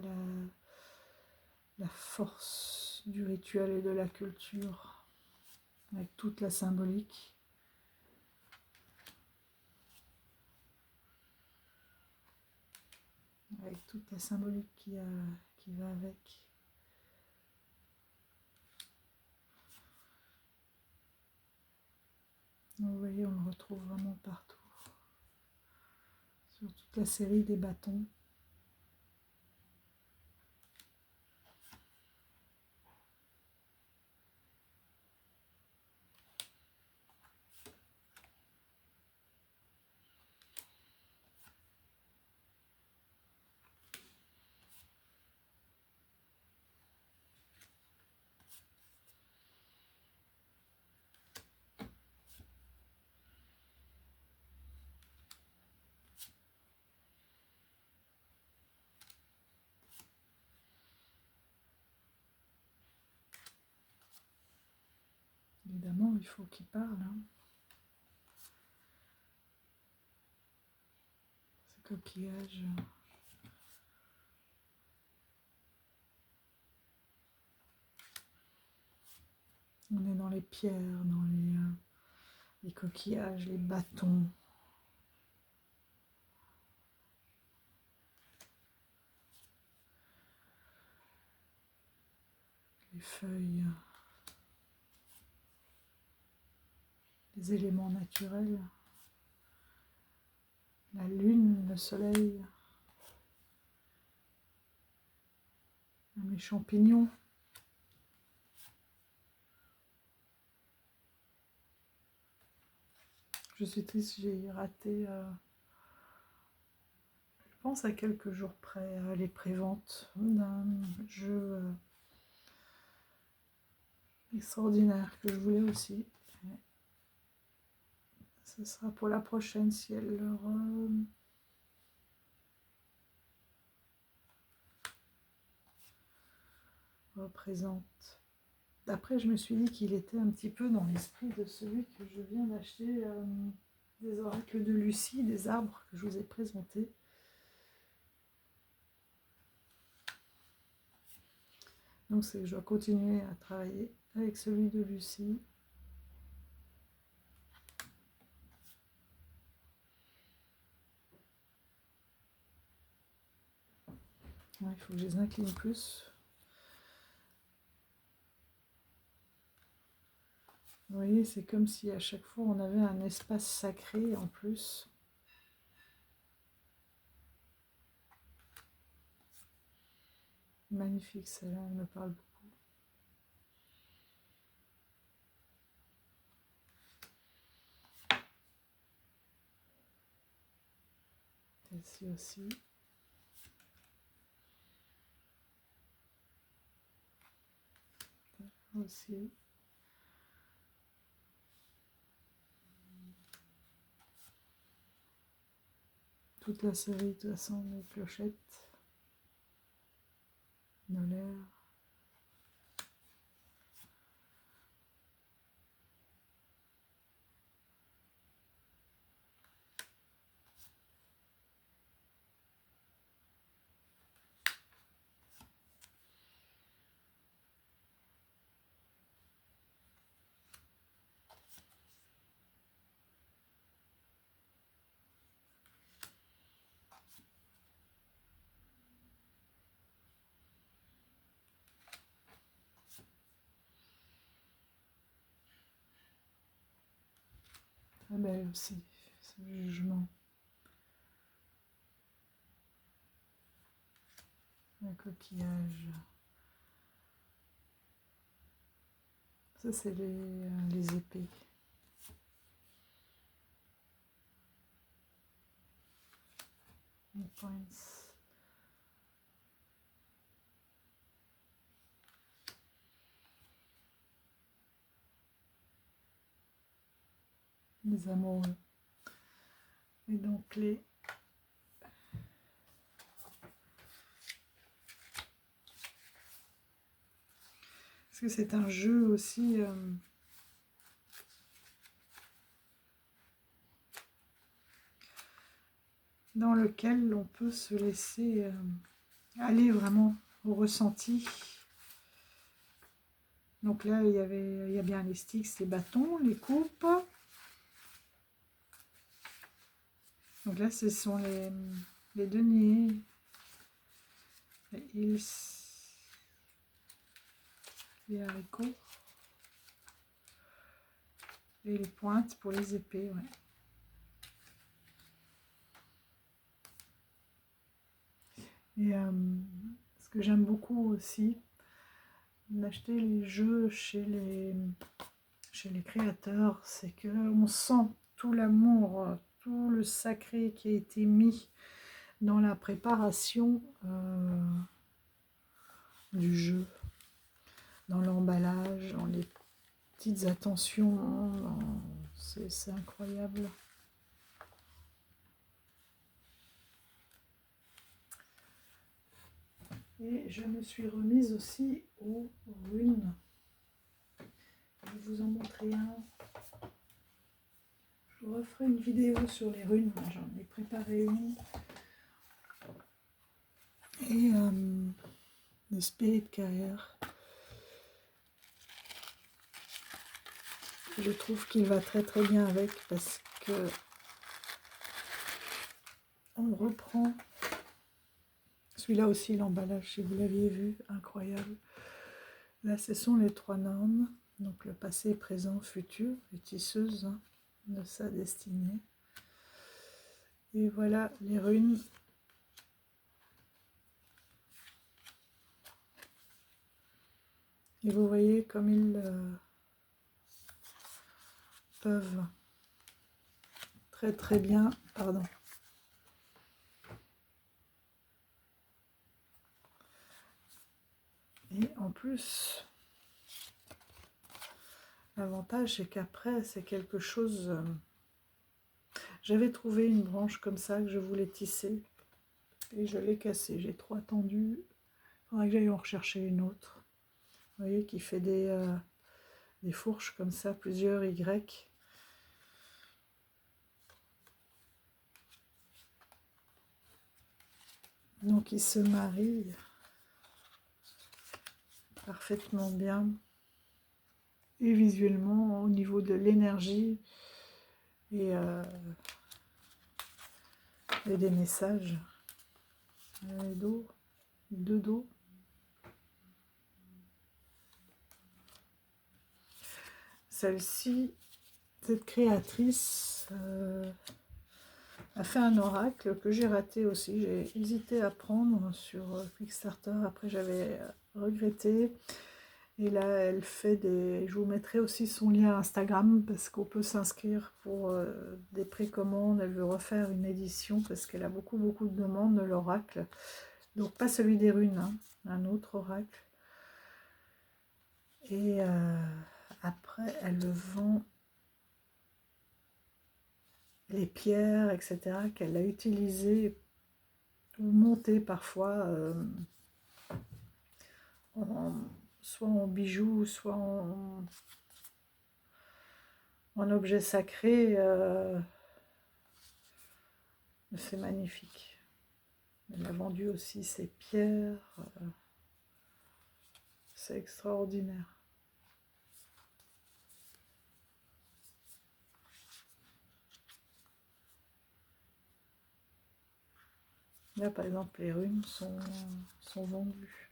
force du rituel et de la culture, avec toute la symbolique. Avec toute la symbolique qui va avec. Donc, vous voyez, on le retrouve vraiment partout. Sur toute la série des bâtons. Évidemment, il faut qu'il parle. Hein. Ce coquillage. On est dans les pierres, dans les coquillages, les bâtons. Les feuilles. Les éléments naturels. La lune, le soleil. Les champignons. Je suis triste, j'ai raté, je pense à quelques jours près, les préventes d'un jeu extraordinaire que je voulais aussi. Ce sera pour la prochaine si elle le représente. Après, je me suis dit qu'il était un petit peu dans l'esprit de celui que je viens d'acheter, des oracles de Lucie, des arbres que je vous ai présentés. Donc c'est que je dois continuer à travailler avec celui de Lucie. Ouais, il faut que je les incline plus. Vous voyez, c'est comme si à chaque fois on avait un espace sacré en plus. Magnifique, celle-là, elle me parle beaucoup. Celle-ci aussi. Aussi. Toute la série, de toute façon, les clochettes. Nolaire. Ah belle aussi, ce jugement. Un coquillage. Ça, c'est les épées. Les points. Les amoureux. Et donc les... Parce que c'est un jeu aussi... dans lequel on peut se laisser aller vraiment au ressenti. Donc là, il y a bien les sticks, les bâtons, les coupes. Donc là, ce sont les deniers, les ils, les haricots et les pointes pour les épées. Ouais. Et ce que j'aime beaucoup aussi, d'acheter les jeux chez les créateurs, c'est qu'on sent tout l'amour, tout le sacré qui a été mis dans la préparation du jeu, dans l'emballage, dans les petites attentions, hein, c'est incroyable. Et je me suis remise aussi aux runes. Je vais vous en montrer un. Je vous referai une vidéo sur les runes, j'en ai préparé une. Et le Spirit Carrier. Je trouve qu'il va très très bien avec parce que on reprend. Celui-là aussi, l'emballage, si vous l'aviez vu, incroyable. Là, ce sont les 3 normes. Donc le passé, présent, futur, les tisseuses hein, de sa destinée. Et voilà les runes. Et vous voyez comme ils peuvent très très bien, pardon. Et en plus, l'avantage c'est qu'après c'est quelque chose... j'avais trouvé une branche comme ça que je voulais tisser et je l'ai cassée. J'ai trop attendu. Il faudrait que j'aille en rechercher une autre. Vous voyez qui fait des fourches comme ça, plusieurs Y. Donc ils se marient parfaitement bien. Et visuellement, au niveau de l'énergie et des messages. Deux dos. Celle-ci, cette créatrice a fait un oracle que j'ai raté aussi. J'ai hésité à prendre sur Kickstarter. Après, j'avais regretté. Et là, elle fait des... Je vous mettrai aussi son lien Instagram parce qu'on peut s'inscrire pour des précommandes. Elle veut refaire une édition parce qu'elle a beaucoup de demandes de l'oracle. Donc pas celui des runes, hein, un autre oracle. Et après, elle vend les pierres, etc. qu'elle a utilisées ou montées parfois soit en bijoux, soit en objets sacrés. C'est magnifique. Elle a vendu aussi ses pierres. C'est extraordinaire. Là, par exemple, les runes sont vendues.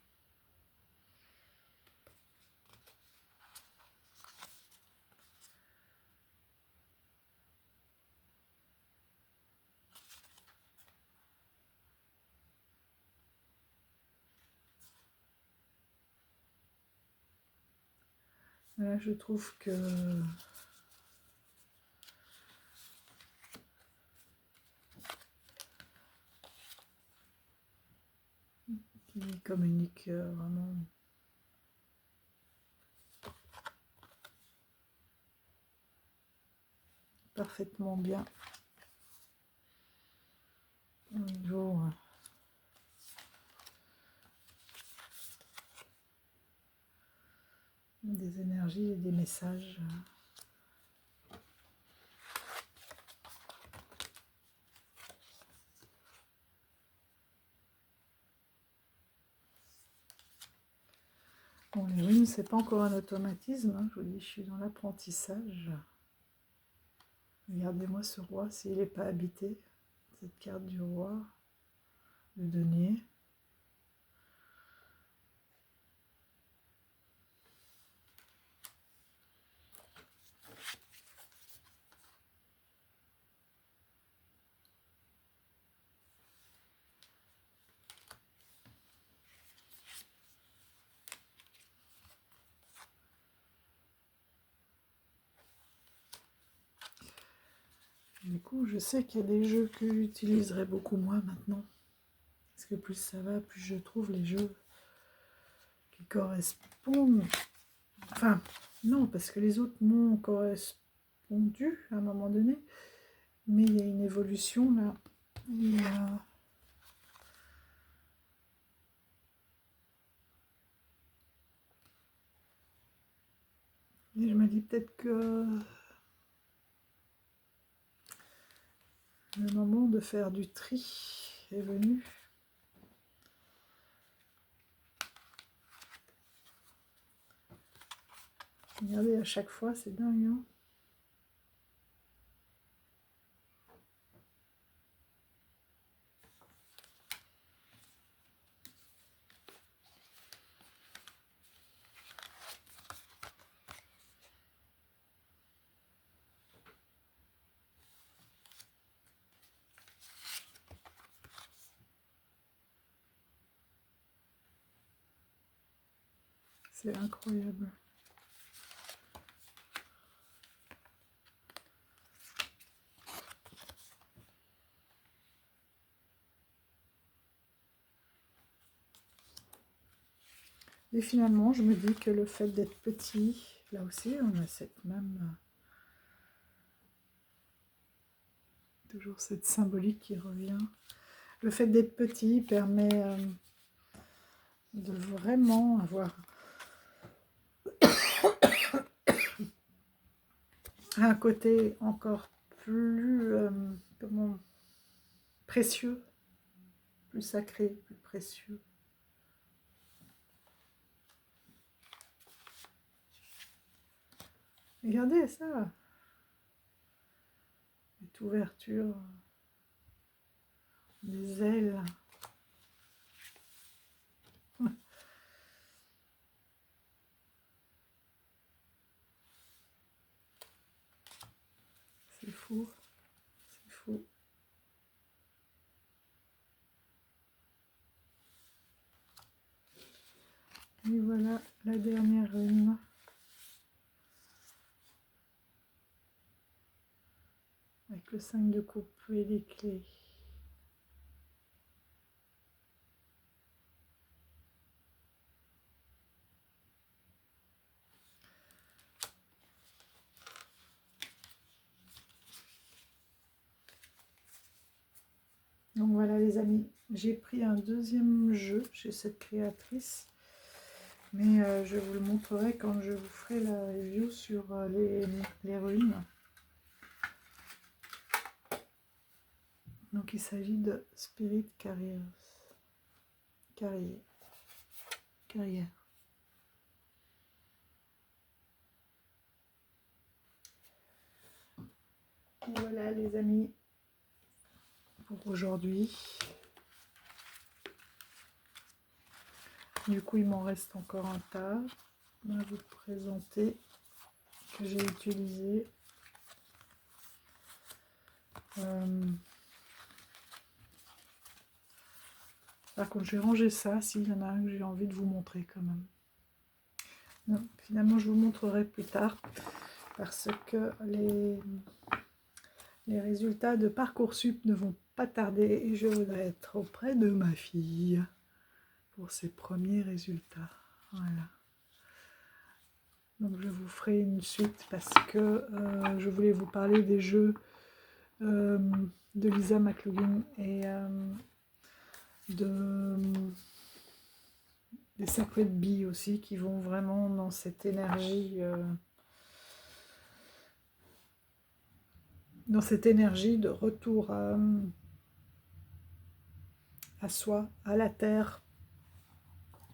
Là, je trouve que il communique vraiment parfaitement bien au niveau des énergies et des messages. Bon, les runes, c'est pas encore un automatisme, hein. Je vous dis, je suis dans l'apprentissage. Regardez-moi ce roi, s'il n'est pas habité, cette carte du roi, le denier. Du coup, je sais qu'il y a des jeux que j'utiliserai beaucoup moins maintenant. Parce que plus ça va, plus je trouve les jeux qui correspondent. Enfin, non, parce que les autres m'ont correspondu à un moment donné. Mais il y a une évolution là. Et je me dis peut-être que le moment de faire du tri est venu. Regardez, à chaque fois, c'est dingue, hein. C'est incroyable. Et finalement, je me dis que le fait d'être petit, là aussi, on a cette même... toujours cette symbolique qui revient. Le fait d'être petit permet de vraiment avoir un côté encore plus comment, précieux, plus sacré, plus précieux. Regardez ça, cette ouverture des ailes. C'est fou, c'est fou. Et voilà la dernière rune. Avec le 5 de coupe et les clés. Donc voilà les amis, j'ai pris un deuxième jeu chez cette créatrice. Mais je vous le montrerai quand je vous ferai la review sur les runes. Donc il s'agit de Spirit Carriers. Carrière. Et voilà les amis pour aujourd'hui. Du coup il m'en reste encore un tas à vous présenter que j'ai utilisé. Par contre je vais ranger ça s'il y en a un que j'ai envie de vous montrer quand même. Non, finalement, je vous montrerai plus tard parce que les résultats de Parcoursup ne vont pas tarder et je voudrais être auprès de ma fille pour ses premiers résultats. Voilà. Donc je vous ferai une suite parce que je voulais vous parler des jeux de Lisa McLaughlin et des Sacred Bee aussi qui vont vraiment dans cette énergie de retour à soi, à la terre,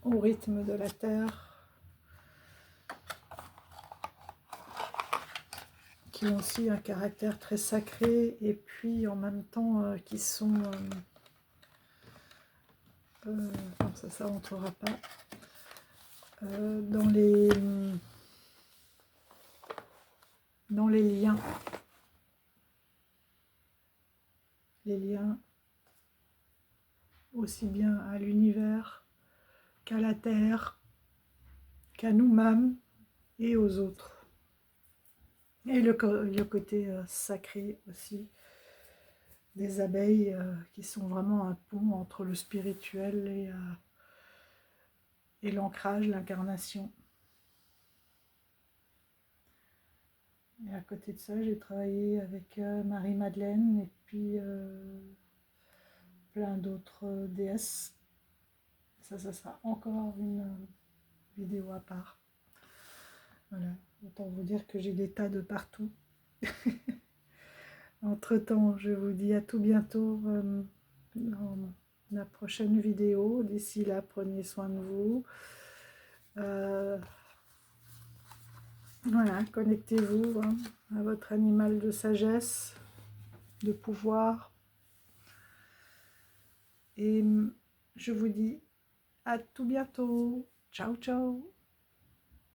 au rythme de la terre, qui ont aussi un caractère très sacré et puis en même temps qui sont non, ça rentrera pas dans les liens aussi bien à l'univers qu'à la terre, qu'à nous-mêmes et aux autres. Et le côté sacré aussi des abeilles qui sont vraiment un pont entre le spirituel et l'ancrage, l'incarnation. Et à côté de ça, j'ai travaillé avec Marie-Madeleine et puis plein d'autres déesses. Ça sera encore une vidéo à part. Voilà, autant vous dire que j'ai des tas de partout. Entre-temps, je vous dis à tout bientôt dans la prochaine vidéo. D'ici là, prenez soin de vous. Voilà, connectez-vous à votre animal de sagesse, de pouvoir. Et je vous dis à tout bientôt. Ciao, ciao.